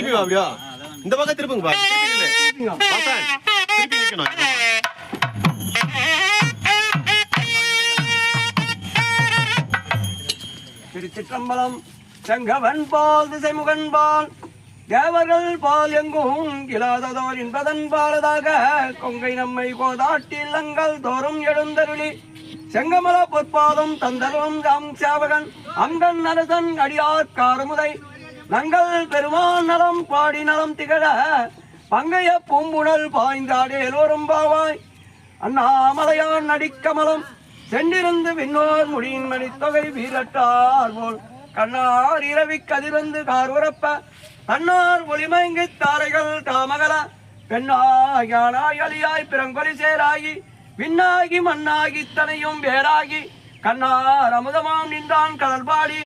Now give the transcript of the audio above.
திருப்பி வா அப்படியா இந்த பக்கம் திருப்புங்க பா திருப்பி நிக்கணும் திருச்சிற்றம்பலம் செங்கவன் பால் திசைமுகன் பால் தேவர்கள் பால் எங்கும் இல்லாததோர் என்பதன் பாலதாக கொங்கை நம்மை கோதாட்டில் அங்கள் தோறும் எழுந்தருளி செங்கமல பொற்பாதம் தந்தரும் ராம் சேவகன் அங்கன் அரசன் அடியார் காரமுதை நங்கள் பெருமான் நலம் பாடி நலம் திகழ பங்கைய பூம்புணல் பாய்ந்தாடே எல்லோரும் பாவாய் அண்ணாமலையான் நடிக்கமலம் சென்றிருந்து விண்ணோர் முடியின் மணித்தொகை வீரட்டார் போல் கண்ணார் இரவி கதிர்ந்து கார் உரப்ப தன்னார் ஒளிமயங்கி தாரைகள் தாமகல பெண்ணாய் யானாய் அலியாய் பிறங்கொலி சேராகி விண்ணாகி மண்ணாகி தனையும் வேறாகி கண்ணார் அமுதமாம் நின்றான் கடல்பாடி